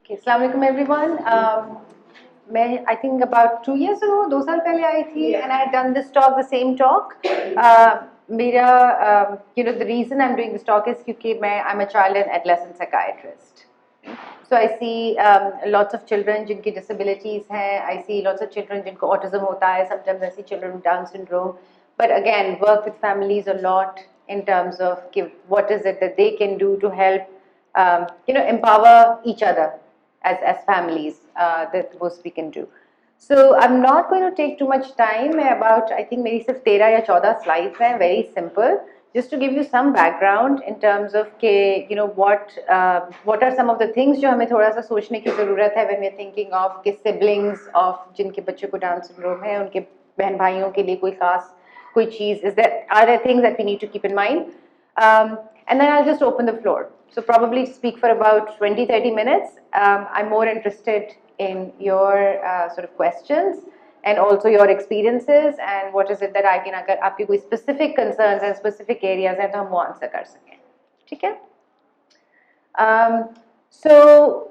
Okay, Assalamu alaikum everyone. मैं I think about 2 years ago, 2 साल पहले आई थी, and I had done this talk, the same talk. मेरा the reason I'm doing this talk is क्योंकि I'm a child and adolescent psychiatrist. So I see lots of children जिनकी disabilities हैं. I see lots of children जिनको autism होता है. Sometimes I see children with Down syndrome. But again, work with families a lot in terms of what is it that they can do to help empower each other as families, that most we can do. So I'm not going to take too much time. About I think maybe सिर्फ 13 या 14 slides हैं, very simple, just to give you some background in terms of what are some of the things जो हमें थोड़ा सा सोचने की ज़रूरत है when we're thinking of के siblings of जिनके बच्चों को Down syndrome है, उनके बहन भाइयों के लिए कोई चीज़, are there things that we need to keep in mind? And then I'll just open the floor. So probably speak for about 20-30 minutes. I'm more interested in your sort of questions and also your experiences and what is it that I can, अगर आपके कोई specific concerns and specific areas हैं तो हम वो answer कर सकें, ठीक है? So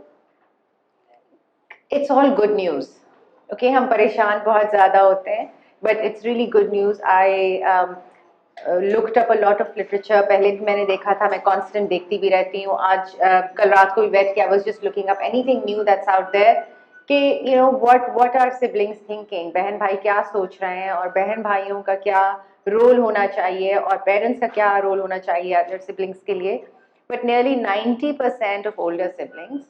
it's all good news. Okay, हम परेशान बहुत ज़्यादा होते हैं, but it's really good news. I looked up a lot of literature. पहले भी मैंने देखा था, मैं constant देखती भी रहती हूँ. आज कल रात को भी बैठ के I was just looking up anything new that's out there कि what are siblings thinking, बहन भाई क्या सोच रहे हैं और बहन भाइयों का क्या रोल होना चाहिए और पेरेंट्स का क्या रोल होना चाहिए अदर siblings के लिए. But nearly 90% of older siblings,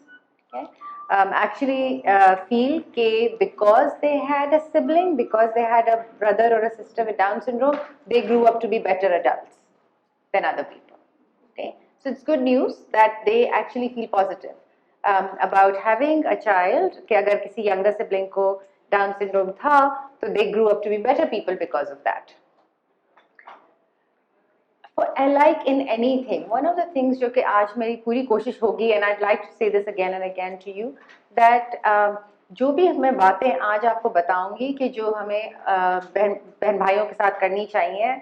okay, actually feel that because they had a sibling, because they had a brother or a sister with Down syndrome, they grew up to be better adults than other people. Okay, so it's good news that they actually feel positive about having a child. कि अगर किसी younger sibling को Down syndrome था, तो they grew up to be better people because of that. Like in anything, one of the things जो कि आज मेरी पूरी कोशिश होगी, and I'd like to say this again and again to you, that जो भी मैं बातें आज आपको बताऊंगी कि जो हमें बहन भाइयों के साथ करनी चाहिए,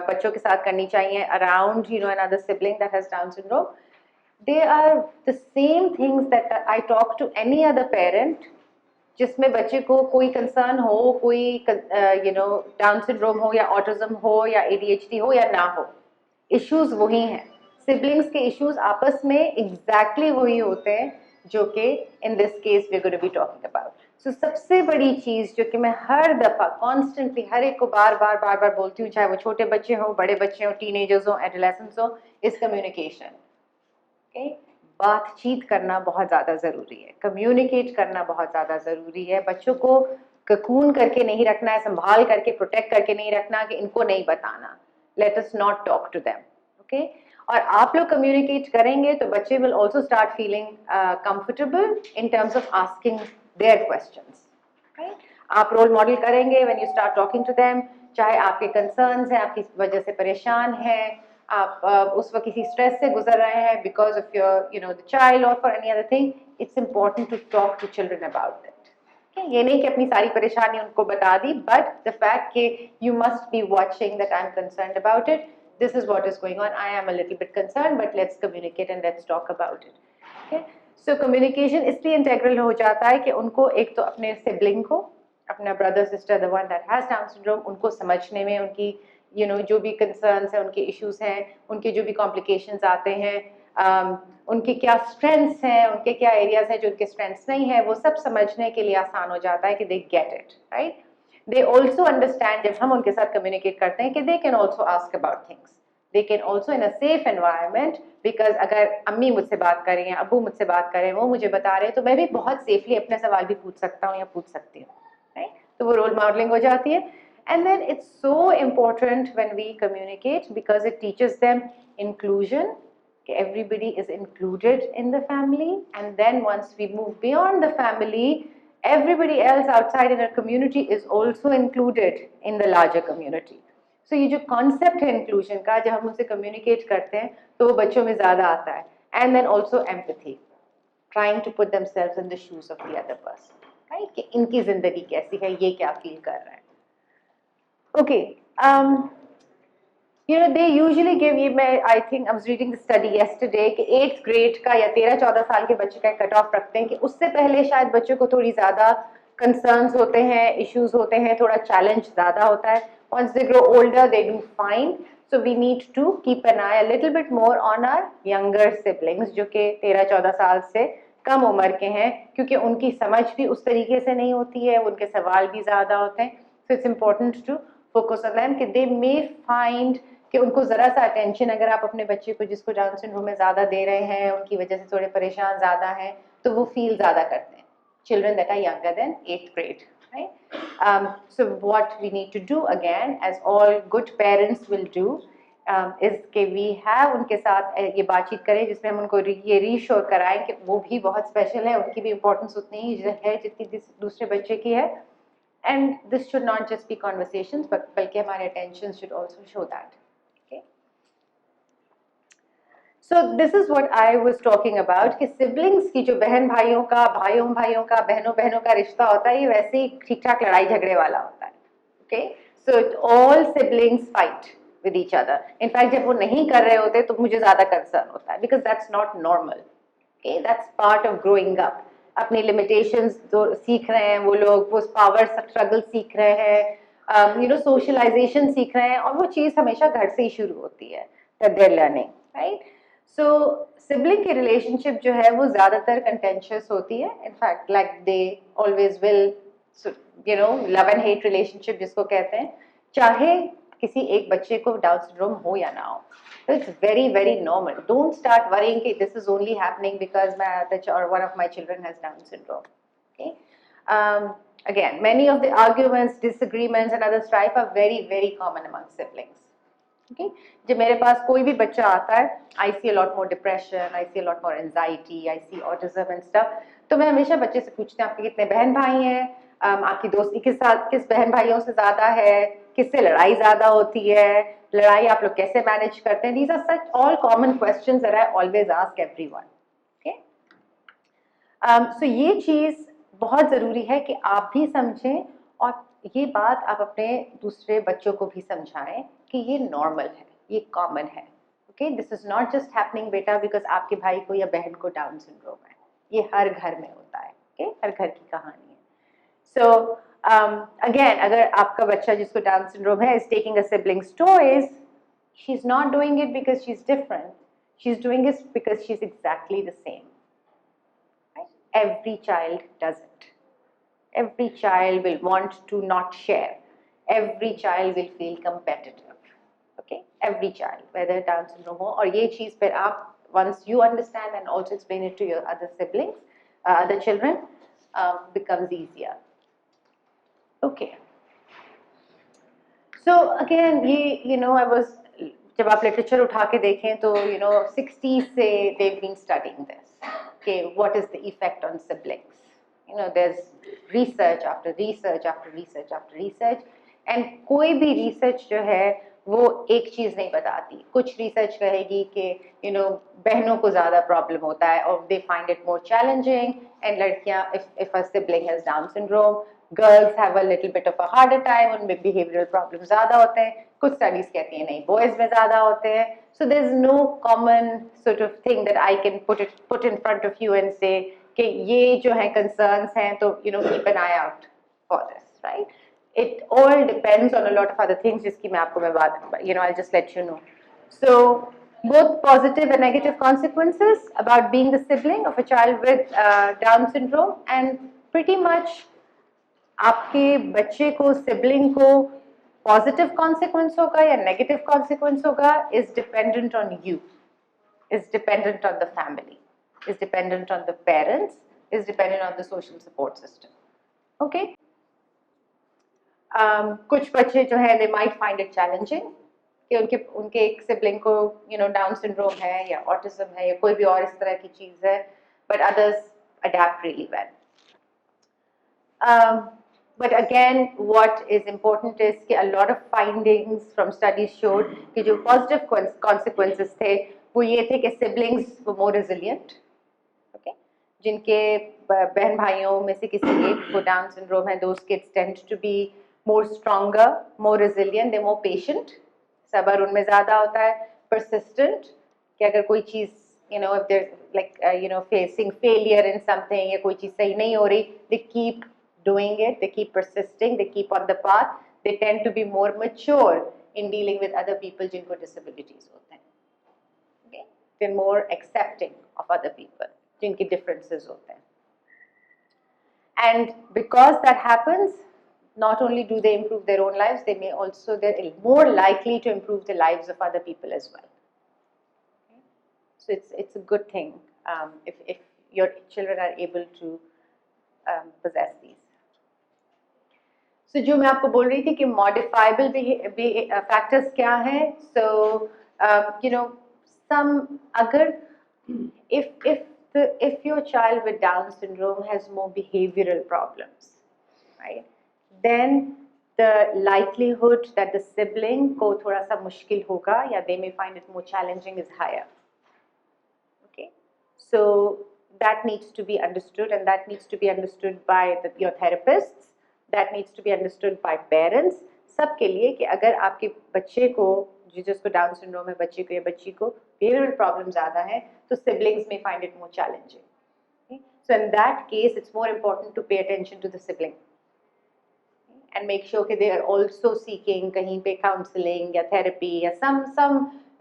बच्चों के साथ करनी चाहिए around another sibling that has Down syndrome, they are the same things that I talk to any other parent जिसमें बच्चे को कोई कंसर्न हो, कोई डाउन सिंड्रोम हो या ऑटिज्म हो या ADHD हो या ना हो, इश्यूज वही हैं. सिबलिंग्स के इश्यूज आपस में एग्जैक्टली वही होते हैं जो कि in this case we are going to be talking about. So सबसे बड़ी चीज जो कि मैं हर दफा कॉन्स्टेंटली हर एक को बार बार बोलती हूँ, चाहे वो छोटे बच्चे हों, बड़े बच्चे हों, टीनेजर्स हों, एडोलेसेंट्स हों, इज कम्युनिकेशन. ओके, बातचीत करना बहुत ज़्यादा ज़रूरी है, कम्युनिकेट करना बहुत ज़्यादा ज़रूरी है. बच्चों को ककून करके नहीं रखना है, संभाल करके प्रोटेक्ट करके नहीं रखना कि इनको नहीं बताना. Let us not talk to them. Okay, और आप लोग कम्युनिकेट करेंगे तो बच्चे will also start feeling comfortable in terms of asking their questions. आप रोल मॉडल करेंगे when you start talking to them, चाहे आपके कंसर्न्स हैं, आपकी वजह से परेशान हैं, आप उस वक्त किसी स्ट्रेस से गुजर रहे हैं because of your the child और for any other thing, it's important to talk to children about it. ये नहीं कि अपनी सारी परेशानी उनको बता दी, बट द फैक्ट कि you must be watching that I am concerned about it, this is what is going on, I am a little bit concern, but let's communicate and let's talk about it. Okay, so communication इसलिए integral हो जाता है कि उनको एक तो अपने sibling को, अपना brother sister the one that has down syndrome, उनको समझने में, उनकी जो भी कंसर्न्स हैं, उनके इश्यूज हैं, उनके जो भी कॉम्प्लिकेशंस आते हैं, उनके क्या स्ट्रेंथ्स हैं, उनके क्या एरियाज हैं जो उनके स्ट्रेंथ्स नहीं है, वो सब समझने के लिए आसान हो जाता है कि they get it, right. They also understand, जब हम उनके साथ कम्युनिकेट करते हैं, कि they can also ask about things, they can also in a safe environment, because अगर अम्मी मुझसे बात कर रही हैं, अबू मुझसे बात कर रहे हैं, वो मुझे बता रहे हैं, तो मैं भी बहुत सेफली अपने सवाल भी पूछ सकता हूँ या पूछ सकती हूँ, राइट. तो वो रोल मॉडलिंग हो जाती है. And then it's so important when we communicate because it teaches them inclusion. Everybody is included in the family, and then once we move beyond the family, everybody else outside in our community is also included in the larger community. So ये जो concept है inclusion का, जब हम उनसे communicate करते हैं तो वो बच्चों में ज़्यादा आता है. And then also empathy, trying to put themselves in the shoes of the other person, right? कि इनकी ज़िंदगी कैसी है, ये क्या feel कर रहे हैं. Okay, You know, they usually give ये मैं I think I was reading the study yesterday कि 8th grade का या 13-14 साल के बच्चे का कट ऑफ रखते हैं कि उससे पहले शायद बच्चों को थोड़ी ज़्यादा concerns होते हैं, issues होते हैं, थोड़ा challenge ज़्यादा होता है. Once they grow older, they do fine. So we need to keep an eye a little bit more on our younger siblings जो कि 13-14 साल से कम उम्र के हैं, क्योंकि उनकी समझ भी उस तरीके से नहीं होती है, उनके सवाल भी ज़्यादा होते हैं. So it's important to focus on them कि they may find कि उनको ज़रा सा अटेंशन अगर आप अपने बच्चे को जिसको डाउन सिंड्रोम में ज़्यादा दे रहे हैं, उनकी वजह से थोड़े परेशान ज़्यादा हैं, तो वो फील ज़्यादा करते हैं. Children that are younger than 8th grade, right? So what we need to do again, as all good parents will do, is कि we have उनके साथ ये बातचीत करें जिसमें हम उनको ये रीश्योर कराएं कि वो भी बहुत स्पेशल है, उनकी भी इम्पोर्टेंस उतनी ही है जितनी दूसरे बच्चे की है. And this should not just be conversations, but बल्कि हमारे attention should also show that. So this is what I was talking about कि siblings की जो बहन भाइयों का, भाइयों भाइयों का, बहनों बहनों का रिश्ता होता है, ये वैसे ही ठीक ठाक लड़ाई झगड़े वाला होता है. Okay, so all siblings fight with each other. In fact, जब वो नहीं कर रहे होते तो मुझे ज़्यादा concern होता है because that's not normal. Okay, that's part of growing up. अपनी limitations जो सीख रहे हैं वो लोग, वो power struggle सीख रहे हैं, you know, socialization सीख रहे हैं, और वो चीज़ हमेशा घर से ही शुरू होती है that they're learning, right? So sibling की relationship जो है वो ज़्यादातर contentious होती है. In fact, like they always will, so, you know, love and hate relationship जिसको कहते हैं, चाहे किसी एक बच्चे को डाउन सिंड्रोम हो या ना हो. So it's very very normal. Don't start worrying कि this is only happening because my other or one of my children has Down syndrome. Okay. Again, many of the arguments, disagreements, and other strife are very very common among siblings. Okay, जब मेरे पास कोई भी बच्चा आता है, I see a lot more depression, I see a lot more anxiety, I see autism and stuff. तो मैं हमेशा बच्चे से पूछती हूँ आपके कितने बहन भाई हैं, आपकी दोस्ती किस बहन भाइयों से ज़्यादा है, किससे लड़ाई ज़्यादा होती है, लड़ाई आप लोग कैसे मैनेज करते हैं. These are such all common questions that I always ask everyone. Okay, so ये चीज़ बहुत ज़रूरी है कि आप भी समझें और ये बात आप अपने दूसरे बच्चों को भी समझाएं कि ये नॉर्मल है, ये कॉमन है. Okay, this is not just happening बेटा बिकॉज आपके भाई को या बहन को डाउन सिंड्रोम है. ये हर घर में होता है. ओके, हर घर की कहानी है. सो अगेन, अगर आपका बच्चा जिसको डाउन सिंड्रोम है is taking a siblings toys, she is not doing it because she is different, she is doing it because she is exactly the same. Every child does it. Every child will want to not share. Every child will feel competitive. Okay, every child, whether Down syndrome हो, और ये चीज़ फिर आप once you understand and also explain it to your other siblings, other children, becomes easier. Okay. So again, ये you know I was जब आप literature उठा के देखें तो you know 60s से they've been studying this. Okay, what is the effect on siblings? You know, there's research after research after research after research, and कोई भी research जो है वो एक चीज़ नहीं बताती. कुछ research कहेगी कि you know बहनों को ज़्यादा problem होता है और they find it more challenging, and लड़कियाँ if a sibling has Down syndrome, girls have a little bit of a harder time, उनमें behavioral problems ज़्यादा होते हैं. कुछ studies कहती हैं नहीं, boys में ज़्यादा होते हैं. So there's no common sort of thing that I can put in front of you and say कि ये जो है concerns हैं तो you know keep an eye out for this, right? It all depends on a lot of other things जिसकी मैं आपको you know I'll just let you know. So both positive and negative consequences about being the sibling of a child with Down syndrome, and pretty much आपके बच्चे को sibling को positive consequence होगा या negative consequence होगा is dependent on you, is dependent on the family, is dependent on the parents, is dependent on the social support system. Okay. कुछ बच्चे जो है they might find it challenging कि उनके एक sibling को you know Down syndrome है या autism है या कोई भी और इस तरह की चीज़ है, but others adapt really well. But again, what is important is कि a lot of findings from studies showed कि जो positive consequences थे वो ये थे कि siblings were more resilient. Okay, जिनके बहन भाइयों में से किसी एक को Down syndrome है, those kids tend to be more stronger, more resilient, they're more patient. सब्र उनमें ज़्यादा होता है, persistent, कि अगर कोई चीज़ if they're like facing failure in something या कोई चीज़ सही नहीं हो रही, they keep doing it, they keep persisting, they keep on the path, they tend to be more mature in dealing with other people जिनको disabilities होते हैं. Okay? They're more accepting of other people जिनकी differences होते हैं. And because that happens, not only do they improve their own lives, they're more likely to improve the lives of other people as well. So it's a good thing if your children are able to possess these. So जो मैं आपको बोल रही थी कि modifiable factors क्या हैं? So some अगर if your child with Down syndrome has more behavioral problems, right? Then the likelihood that the sibling को थोड़ा सा मुश्किल होगा या they may find it more challenging is higher. So that needs to be understood, and that needs to be understood by your therapists, that needs to be understood by parents, सबके लिए कि अगर आपके बच्चे को जिसको डाउन सिंड्रोम है, बच्चे को या बच्ची को behavioral problem ज़्यादा है, तो siblings may find it more challenging. Okay? So in that case, it's more important to pay attention to the sibling and make sure that they are also seeking कहीं पे counseling या therapy या some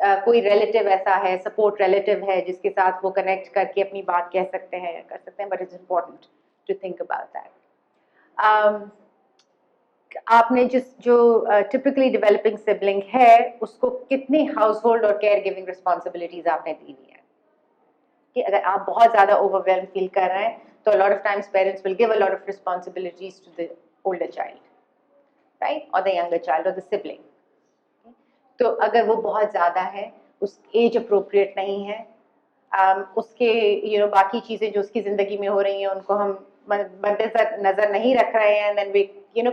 कोई relative ऐसा है, support relative है जिसके साथ वो कनेक्ट करके अपनी बात कह सकते हैं, कर सकते हैं, but it's important to think about that. आपने जो टिपिकली डेवलपिंग सिबलिंग है उसको कितनी हाउस होल्ड और केयर गिविंग रिस्पॉन्सिबिलिटीज आपने दी हुई है कि अगर आप बहुत ज़्यादा ओवरवेल्म फील कर रहे हैं तो a lot of times parents will give a lot of responsibilities to the older child, right, or the younger child or the sibling. तो अगर वो बहुत ज़्यादा है, उस एज अप्रोप्रिएट नहीं है, उसके बाकी चीज़ें जो उसकी ज़िंदगी में हो रही हैं उनको हम मद्देनजर नज़र नहीं रख रहे हैं, then we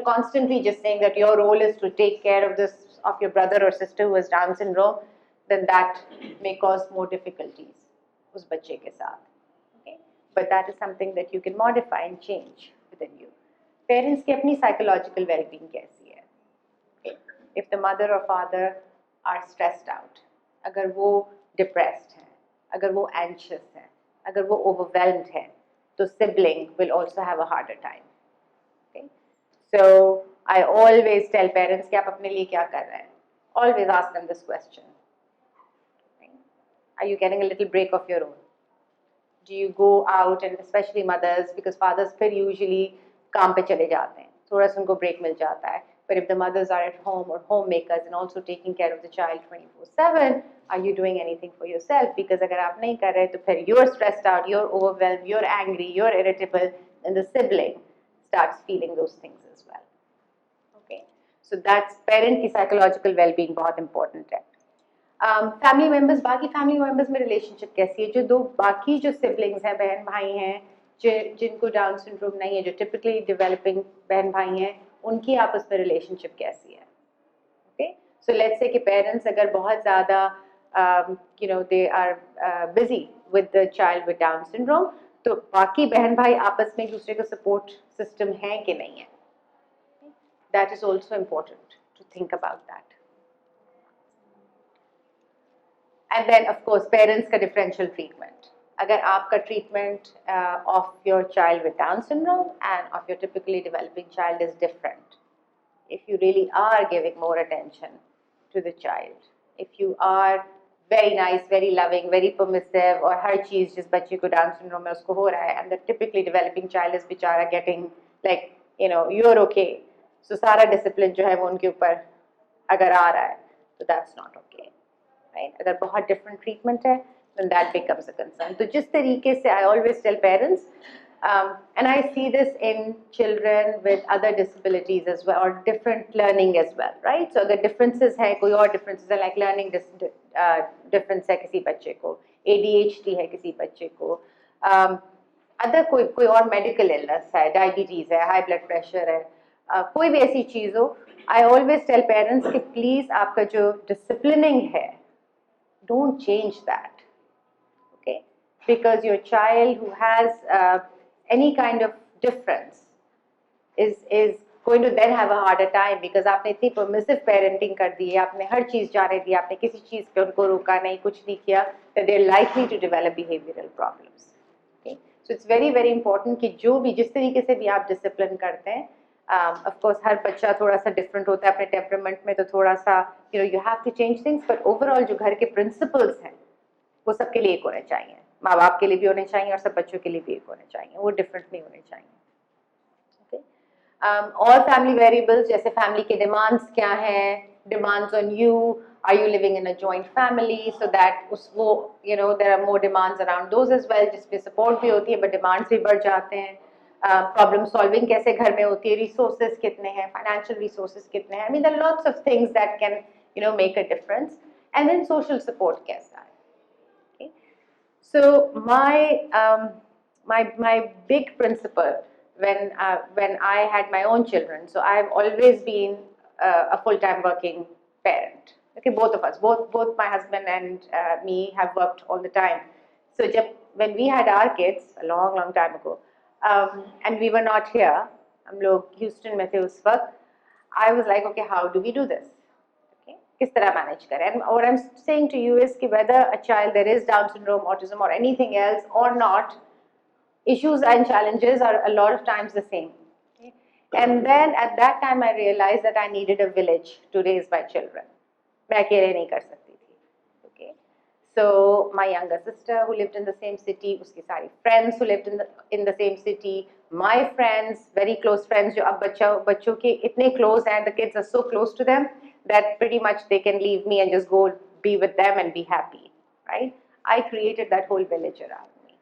constantly just saying that your role is to take care of your brother or sister who has Down syndrome, then that may cause more difficulties उस बच्चे के साथ. Okay? But that is something that you can modify and change within you. Parents की अपनी psychological well-being कैसी है? Okay? If the mother or father are stressed out, अगर वो depressed हैं, अगर वो anxious हैं, अगर वो overwhelmed हैं, तो sibling will also have a harder time. Okay? So I always tell parents कि आप अपने लिए क्या कर रहे हैं? Always ask them this question. Okay? Are you getting a little break of your own? Do you go out, and especially mothers, because fathers फिर usually काम पे चले जाते हैं, थोड़ा सा उनको break मिल जाता है. But if the mothers are at home or homemakers and also taking care of the child 24/7, are you doing anything for yourself? Because अगर आप नहीं कर रहे तो फिर you're stressed out, you're overwhelmed, you're angry, you're irritable, and the sibling starts feeling those things as well. Okay, so that's parent की psychological well-being बहुत important है. Family members, बाकी family members में relationship कैसी है? जो दो बाकी जो siblings हैं, बहन भाई हैं, जिनको डाउन सिंड्रोम नहीं है, जो टिपिकली डेवलपिंग बहन भाई हैं, उनकी आपस में रिलेशनशिप कैसी है? ओके, सो लेट्स से कि पेरेंट्स अगर बहुत ज़्यादा they are busy with the child with Down syndrome, तो बाकी बहन भाई आपस में एक दूसरे का सपोर्ट सिस्टम है कि नहीं है? That is also important to think about that. And then of course parents का डिफरेंशियल ट्रीटमेंट. अगर आपका treatment of your child with Down syndrome and of your typically developing child is different, if you really are giving more attention to the child, if you are very nice, very loving, very permissive, और हर चीज़ जिस बच्चे को down syndrome है उसको हो रहा है, and the typically developing child is बेचारा getting like you're okay, so सारा discipline जो है वो उनके ऊपर अगर आ रहा है तो that's not okay, right? अगर बहुत different treatment है then that becomes a concern. तो जिस तरीके से I always tell parents, and I see this in children with other disabilities as well, or different learning as well, right? So अगर differences हैं, कोई और differences है, like learning difference है किसी बच्चे को, ADHD है किसी बच्चे को, other कोई और medical illness है, diabetes है, high blood pressure है, कोई भी ऐसी चीज़ हो, I always tell parents कि please आपका जो disciplining है, don't change that. Okay? Because your child who has any kind of difference is going to then have a harder time because आपने इतनी permissive parenting कर दी है, आपने हर चीज़ जाने दी, आपने किसी चीज़ पे उनको रोका नहीं, कुछ नहीं किया, that they're likely to develop behavioral problems. Okay, so it's very very important कि जो भी जिस तरीके से भी आप discipline करते हैं, of course हर बच्चा थोड़ा सा different होता है अपने temperament में, तो थोड़ा सा you have to change things, but overall जो घर के principles हैं वो सबके लिए एक होने चाहिए, माँ बाप के लिए भी होने चाहिए और सब बच्चों के लिए भी एक होने चाहिए, वो different नहीं होने चाहिए. और फैमिली वेरिएबल्स जैसे फैमिली के डिमांड्स क्या हैं, demands on you, are you living in a joint family, so that उस वो there are more demands around those as well, जिसपे सपोर्ट भी होती है बट डिमांड्स भी बढ़ जाते हैं. प्रॉब्लम सॉल्विंग कैसे घर में होती है, रिसोर्सेज कितने हैं, फाइनेंशियल रिसोर्सेज कितने हैं, I mean there are lots of things that can make a difference. And then social support कैसा है. So my big principle when I had my own children, so I've always been a full-time working parent. Okay, both of us, both my husband and me have worked all the time. So when we had our kids a long time ago, and we were not here, हम लोग Houston में थे उस वक्त, I was like, okay, how do we do this? किस तरह manage करें. And what I'm saying to you is कि whether a child there is Down syndrome, autism or anything else or not, issues and challenges are a lot of times the same. Okay? And then at that time I realized that I needed a village to raise my children. मैं अकेले नहीं कर सकती थी. Okay? So my younger sister who lived in the same city, उसकी सारी friends who lived in the same city, my friends, very close friends जो अब बच्चों के इतने close हैं, the kids are so close to them that pretty much they can leave me and just go be with them and be happy, right? I created that whole village around me,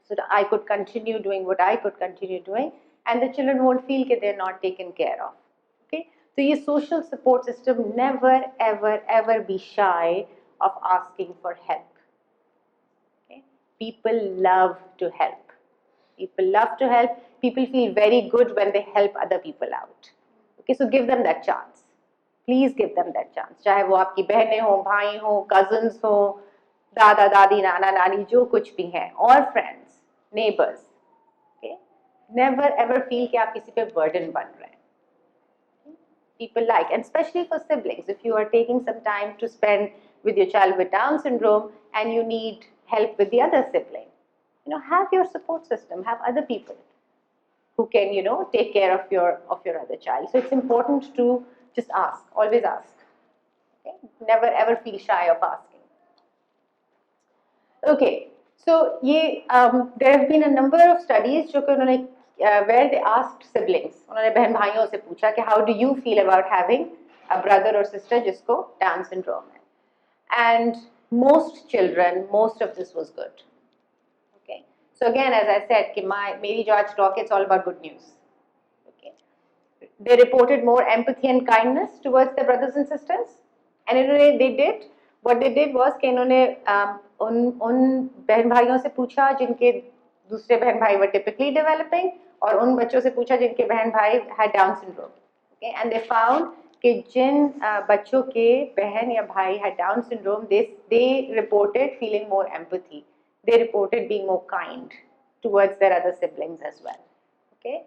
so that I could continue doing what I could continue doing, and the children won't feel that they're not taken care of. Okay, so your social support system, never ever be shy of asking for help. Okay, people love to help. People love to help. People feel very good when they help other people out. Okay, so give them that chance. Please give them that chance. चाहे वो आपकी बहनें हो, भाई हो, cousins हो, दादा दादी, नाना नानी, जो कुछ भी हैं, और friends, neighbors. Okay? Never ever feel कि आप किसी पे burden बन रहे हैं. People like, and especially for siblings, if you are taking some time to spend with your child with Down syndrome and you need help with the other sibling, have your support system, have other people who can, take care of your other child. So it's important to just ask, always ask. Okay? Never ever feel shy of asking. Okay, so there have been a number of studies जो कि उन्होंने where they asked siblings, उन्होंने बहन भाइयों से पूछा कि how do you feel about having a brother or sister जिसको Down syndrome है, and most children, most of this was good. Okay, so again as I said कि मेरी जो आज talk, it's all about good news. They reported more empathy and kindness towards their brothers and sisters, and what they did was कि इन्होंने उन बहन भाइयों से पूछा जिनके दूसरे बहन भाई were typically developing, और उन बच्चों से पूछा जिनके बहन भाई had Down syndrome. Okay, and they found कि जिन बच्चों के बहन या भाई had Down syndrome, they reported feeling more empathy. They reported being more kind towards their other siblings as well. Okay.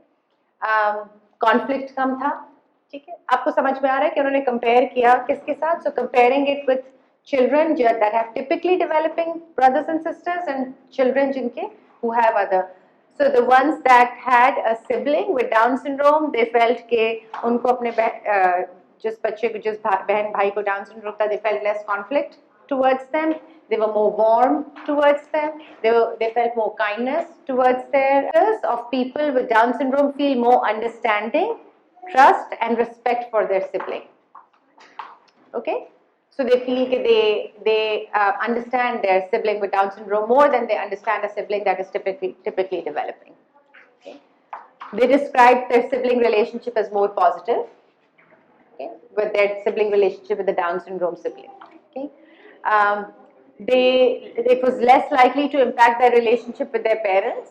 Conflict कम था. ठीक है, आपको समझ में आ रहा है कि उन्होंने कंपेयर किया किसके साथ. सो comparing it with children that have typically developing brothers and sisters and children जिनके who have other. So the ones that had a sibling with Down syndrome, they felt कि उनको अपने जिस बहन भाई को Down syndrome था, they felt less conflict towards them. They were more warm towards them. They felt more kindness towards their others. Of people with Down syndrome feel more understanding, trust and respect for their sibling. Okay, so they feel that they understand their sibling with Down syndrome more than they understand a sibling that is typically developing. Okay, they describe their sibling relationship as more positive. Okay, with their sibling relationship with the Down syndrome sibling. Okay. It was less likely to impact their relationship with their parents.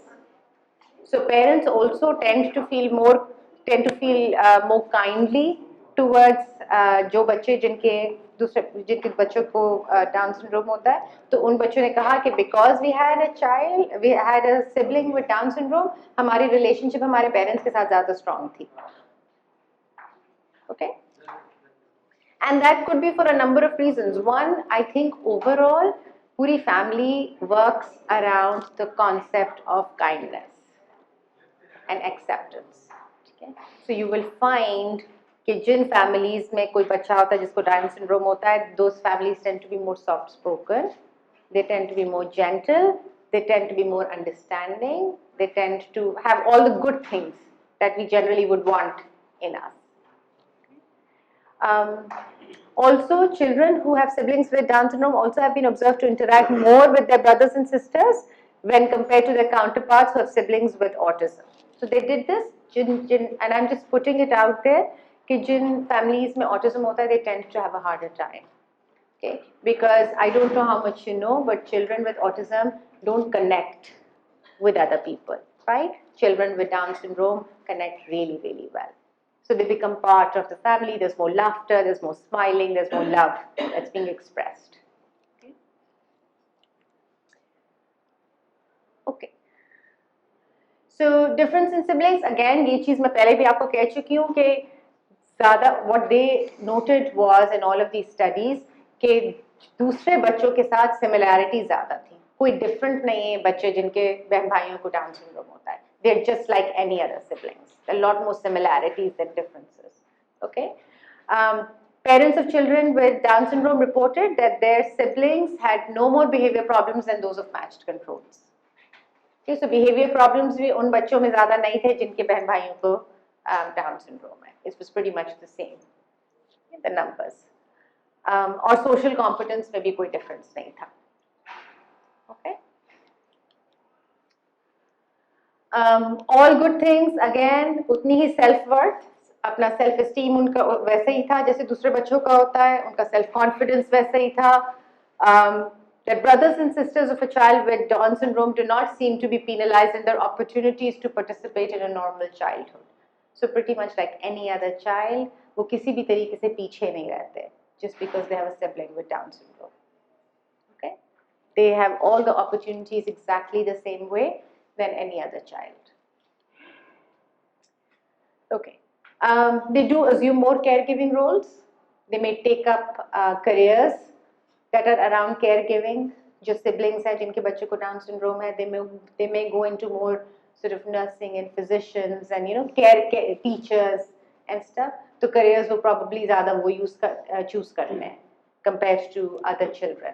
So parents also tend to feel more kindly towards जो बच्चे जिनके बच्चों को Down syndrome होता है, तो उन बच्चों ने कहा कि because we had a sibling with Down syndrome, हमारी relationship हमारे parents के साथ ज़्यादा strong थी. Okay, and that could be for a number of reasons. One, I think overall puri family works around the concept of kindness and acceptance. Okay, so you will find कि जिन families में कोई बच्चा होता है जिसको Down syndrome होता है, those families tend to be more soft spoken, they tend to be more gentle, they tend to be more understanding, they tend to have all the good things that we generally would want in us. Also, children who have siblings with Down syndrome also have been observed to interact more with their brothers and sisters when compared to their counterparts who have siblings with autism. So they did this, and I'm just putting it out there, कि जिन families में autism होता है, they tend to have a harder time. Okay, because I don't know how much you know, but children with autism don't connect with other people, right? Children with Down syndrome connect really, really well. So they become part of the family, there's more laughter, there's more smiling, there's more love that's being expressed. Okay. So difference in siblings, again, ये चीज़ मैं पहले भी आपको कह चुकी हूँ कि ज़्यादा what they noted was in all of these studies कि दूसरे बच्चों के साथ similarity ज़्यादा थी. कोई different नहीं है बच्चे जिनके बहन भाइयों को Down syndrome होता है. They're just like any other siblings. A lot more similarities than differences. Okay. Parents of children with Down syndrome reported that their siblings had no more behavior problems than those of matched controls. Okay, so behavior problems भी उन बच्चों में ज़्यादा नहीं थे जिनके बहन भाइयों को Down syndrome है. It was pretty much the same, the numbers. और social competence में भी कोई difference नहीं था. Okay. All good things, again, उतनी ही self worth, अपना self esteem उनका वैसे ही था जैसे दूसरे बच्चों का होता है, उनका self confidence वैसे ही था. The brothers and sisters of a child with Down syndrome do not seem to be penalized in their opportunities to participate in a normal childhood. So pretty much like any other child, वो किसी भी तरीके से पीछे नहीं रहते just because they have a sibling with Down syndrome. Okay, they have all the opportunities exactly the same way than any other child. Okay, they do assume more caregiving roles. They may take up careers that are around caregiving. जो siblings हैं जिनके बच्चों को Down syndrome है, they may go into more sort of nursing and physicians and care teachers and stuff. तो careers वो probably ज़्यादा वो choose करते हैं compared to other children.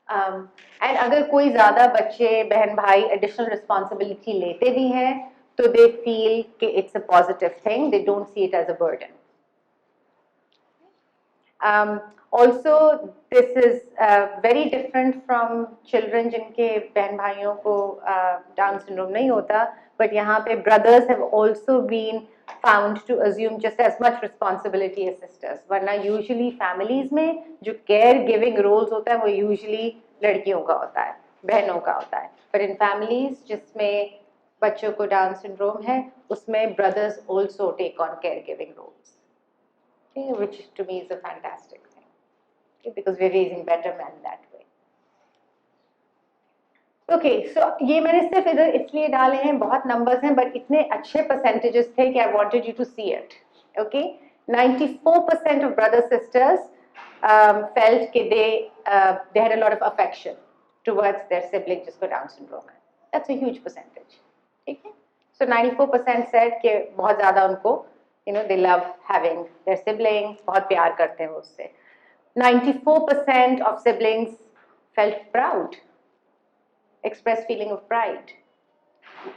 And अगर कोई ज़्यादा बच्चे बहन भाई additional responsibility लेते भी हैं तो they feel कि it's a positive thing, they don't see it as a burden. Also, this is very different from children जिनके बहन भाइयों को Down syndrome नहीं होता, but यहाँ पे brothers have also been found to assume just as much responsibility as sisters. वरना usually families में जो caregiving roles होता है वो usually लड़कियों का होता है, बहनों का होता है. But in families जिसमें बच्चों को Down syndrome है, उसमें brothers also take on caregiving roles, okay, which to me is a fantastic thing, okay, because we're raising better men that way. Okay, so ये मैंने सिर्फ इधर इसलिए डाले हैं, बहुत numbers हैं, but इतने अच्छे percentages थे कि I wanted you to see it. Okay, 94% of brothers sisters felt कि they had a lot of affection towards their sibling जिसको Down syndrome है. That's a huge percentage. ठीक है? So 94% said कि बहुत ज़्यादा उनको they love having their sibling, बहुत प्यार करते हैं उससे. 94% of siblings felt proud, expressed feeling of pride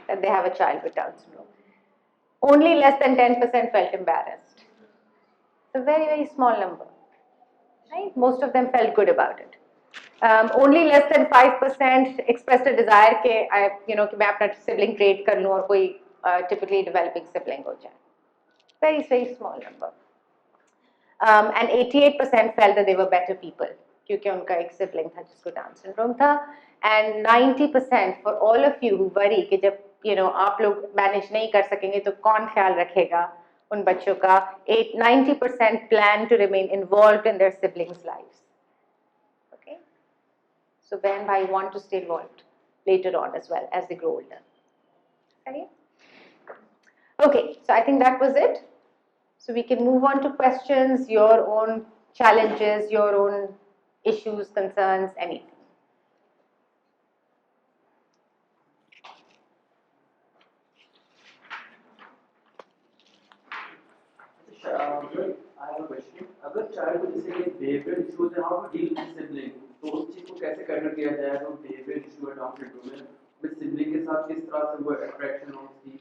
that they have a child with Down syndrome. Only less than 10% felt embarrassed. It's a very, very small number, right? Most of them felt good about it. Only less than 5% expressed a desire कि मैं अपना sibling trade कर लूँ और कोई typically developing sibling हो जाए. Very, very small number. And 88% felt that they were better people क्योंकि उनका एक sibling था जिसको Down syndrome था. And 90% for all of you who worry कि जब आप लोग manage नहीं कर सकेंगे तो कौन ख्याल रखेगा उन बच्चों का, 90% plan to remain involved in their siblings' lives. Okay, so बहन भाई want to stay involved later on as well as they grow older. Okay, so I think that was it. So we can move on to questions, your own challenges, your own issues, concerns, anything. I have a question. अगर child को जैसे कि behaviour issues है, how to deal with sibling, तो उस चीज को कैसे कैटर किया जाए? तो बिहेवियर इशू है डाउन सिंड्रोम में, विद सिबलिंग के साथ किस तरह से वो अट्रैक्शन हो उसकी?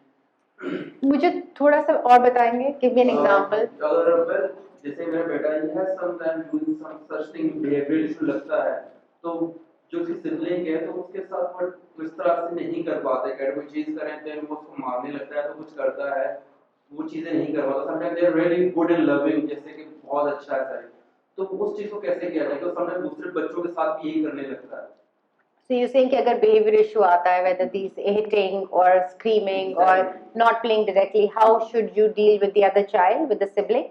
मुझे थोड़ा सा और बताएंगे, गिव मी एन एग्जांपल। अगर वेल जैसे मेरा बेटा ही है sometime doing some such thing, behaviour issue लगता है, तो जो उसकी सिबलिंग है तो उसके साथ वो इस तरह से नहीं कर पाते, अगर कोई चीज करें तो वो उसको मारने लगता है, तो कुछ करता है वो चीजें नहीं कर पाता। Sometime they are really good in loving, जैसे कि बहुत अच्छा है सर, तो उस चीज को कैसे किया जाए? तो समटाइम दूसरे बच्चों के साथ भी यही करने लगता है। So you're saying कि अगर behavior issue आता है, whether these hitting or screaming or not playing directly, how should you deal with the other child, with the sibling?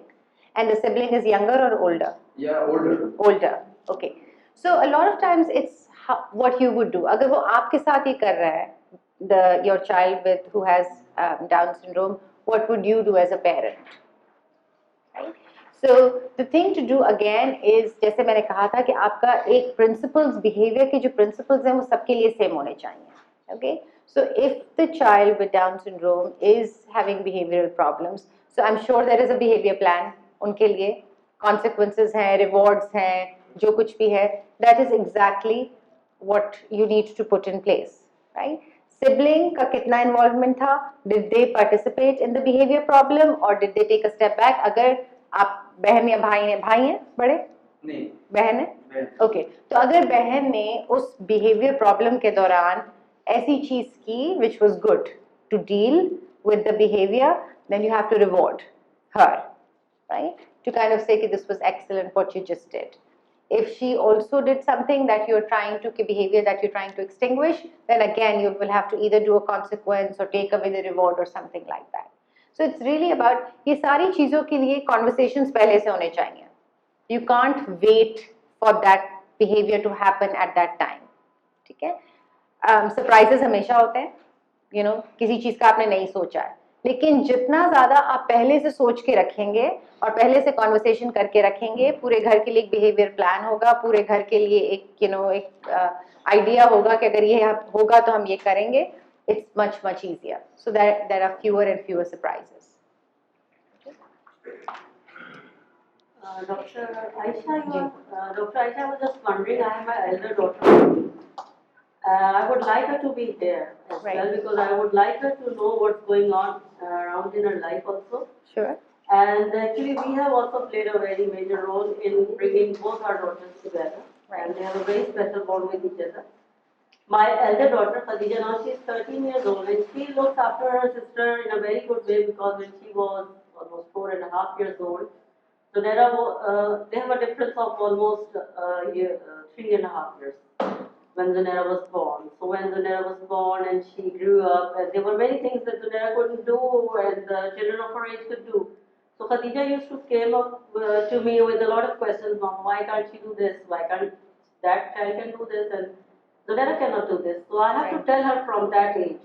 And the sibling is younger or older? Yeah, older. Older. Okay. So a lot of times it's what you would do. अगर वो आपके साथ ही कर रहा है, your child with who has Down syndrome, what would you do as a parent? Right? So the thing to do again is, जैसे मैंने कहा था कि आपका एक principles, behavior के जो principles हैं वो सबके लिए same होने चाहिए. Okay? So if the child with Down syndrome is having behavioral problems, so I'm sure there is a behavior plan उनके लिए, consequences हैं, rewards हैं, जो कुछ भी है, that is exactly what you need to put in place, right? Sibling का कितना involvement था? Did they participate in the behavior problem or did they take a step back? अगर आप बहन या भाई हैं बड़े? नहीं, बहन है? ओके, तो अगर बहन ने उस behavior problem के दौरान ऐसी चीज की which was good to deal with the behavior, then you have to reward her, right? To kind of say that this was excellent what you just did. If she also did something that you're trying to, behavior that you're trying to extinguish, then again you will have to either do a consequence or take away the reward or something like that. So it's really about, ये सारी चीजों के लिए conversations पहले से होने चाहिए. You can't wait for that behavior to happen at that time. ठीक है? Surprises हमेशा होते हैं, you know, किसी चीज का आपने नहीं सोचा है, लेकिन जितना ज्यादा आप पहले से सोच के रखेंगे और पहले से कॉन्वर्सेशन करके रखेंगे, पूरे घर के लिए एक बिहेवियर प्लान होगा, पूरे घर के लिए एक एक आइडिया होगा कि अगर ये होगा तो हम ये करेंगे, it's much easier, so that there are fewer and fewer surprises. Dr. Aisha, Dr. Aisha, I was just wondering, I have my elder daughter. I would like her to be there as well, because I would like her to know what's going on around in her life also. Sure. And actually, we have also played a very major role in bringing both our daughters together. Right. And they have a very special bond with each other. My elder daughter, Khadija, now she is 13 years old, and she looks after her sister in a very good way, because when she was almost 4.5 years old, so they have a difference of almost 3.5 years when Zanera was born. So when Zanera was born and she grew up, and there were many things that Zanera couldn't do and the children of her age could do. So Khadija used to came up to me with a lot of questions. Mom, why can't she do this? Why can't that child can do this? And Zanera cannot do this. So I have to tell her from that age.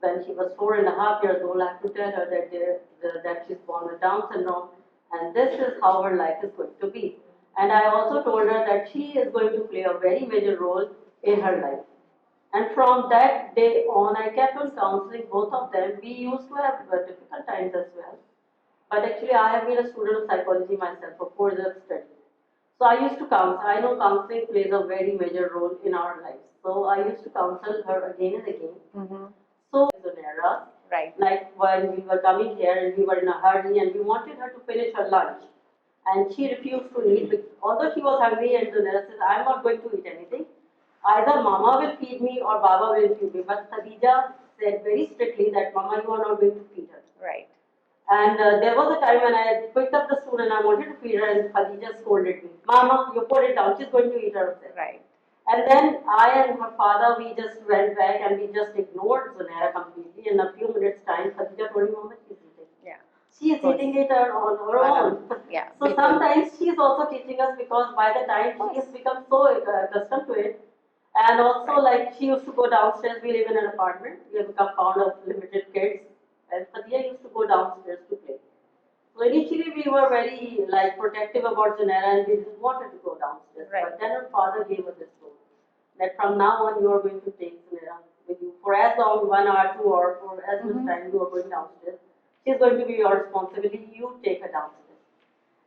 When she was 4.5 years old, I have to tell her that she's born with Down syndrome, and this is how her life is going to be. And I also told her that she is going to play a very major role in her life. And from that day on, I kept on counseling both of them. We used to have difficult times as well. But actually, I have been a student of psychology myself for 4 years of study. So I used to counsel. I know counseling plays a very major role in our lives. So I used to counsel her again and again. Mm-hmm. So Zonera, Right. like when we were coming here and we were in a hurry and we wanted her to finish her lunch, and she refused to eat. Although she was hungry, and Zonera says, "I'm not going to eat anything. Either Mama will feed me or Baba will feed me." But Khadija said very strictly that, "Mama, you are not going to feed her." Right. And there was a time when I picked up the spoon and I wanted to feed her, and Khadija scolded me. "Mama, you put it down. She's going to eat herself." Right. And then I and her father, we just went back and we just ignored Zonera completely. In a few minutes' time, Khadija told me, "Mama, she's eating." Yeah. She is eating it on her own. Yeah. So sometimes she is also teaching us, because by the time she has become so accustomed to it, and also like she used to go downstairs. We live in an apartment. We have a compound of limited kids, and Khadija used to go downstairs to play. So initially we were very like protective about Zunaira and we didn't wanted to go downstairs. Right. But then her father gave her this rule that from now on you are going to take Zunaira with you for as long, 1 hour, 2 hours, for as much time you are going downstairs. She's going to be your responsibility. You take her downstairs.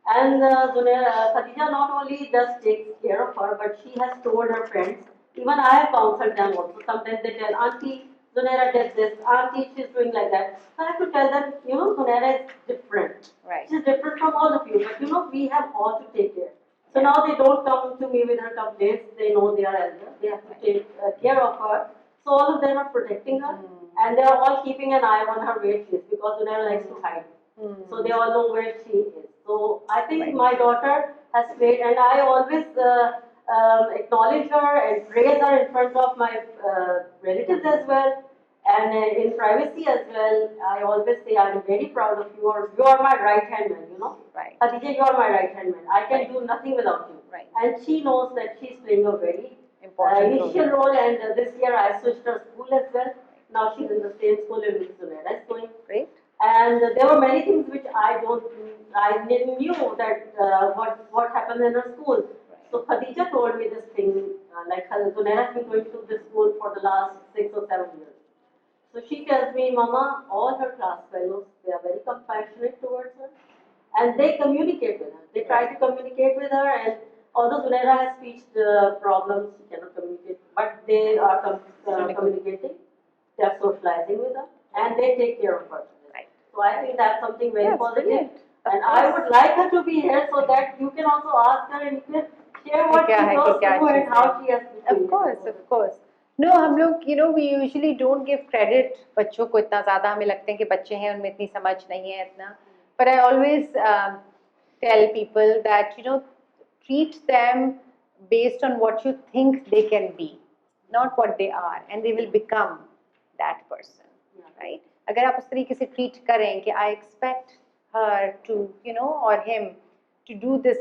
And Khadija not only just takes care of her, but she has told her friends. Even I have counseled them also. Sometimes they tell, Auntie, Zunaira does this. Auntie, she's doing like that. So I have to tell them, you know, Zunaira is different. Right. She's different from all of you. But you know, we have all to take care. So now they don't come to me with her complaints. They know they are elder. They have to take care of her. So all of them are protecting her. And they are all keeping an eye on her where she is because Zunaira likes to hide. So they all know where she is. So I think Right. my daughter has played, and I always acknowledge her and praise her in front of my relatives as well, and in privacy as well. I always say I'm very proud of you, or you are my right hand man. You know, Right. Khadija, you are my right hand man. I can Right. do nothing without you. Right. And she knows that she's playing a very Important initial role. role. And this year I switched her school as well. Now she's in the same school in which Zunaira is going. Great. And there were many things which I didn't knew that what happens in her school. So Khadija told me this thing, like Zunaira has been going to this school for the last 6 or 7 years. So she tells me, Mama, all her class fellows, they are very compassionate towards her. And they communicate with her. They try to communicate with her, and although Zunaira has speech problems, she cannot communicate, but they are communicating, they are socializing with her, and they take care of her. Right. So I think that's something very Yes, positive. brilliant. Of And I course. would like her to be here so that you can also ask her and you can share what क्या she है, goes कि क्या through and cheese how है. she has been Of doing course, it. of course. No, हम लोग, you know, we usually don't give credit बच्चों को इतना ज़्यादा. हमें लगते हैं कि बच्चे हैं, उनमें इतनी समझ नहीं है इतना. But I always tell people that, you know, treat them based on what you think they can be, not what they are, and they will become that person, right? अगर आप उस तरीके से treat करें कि I expect her to, you know, or him to do this,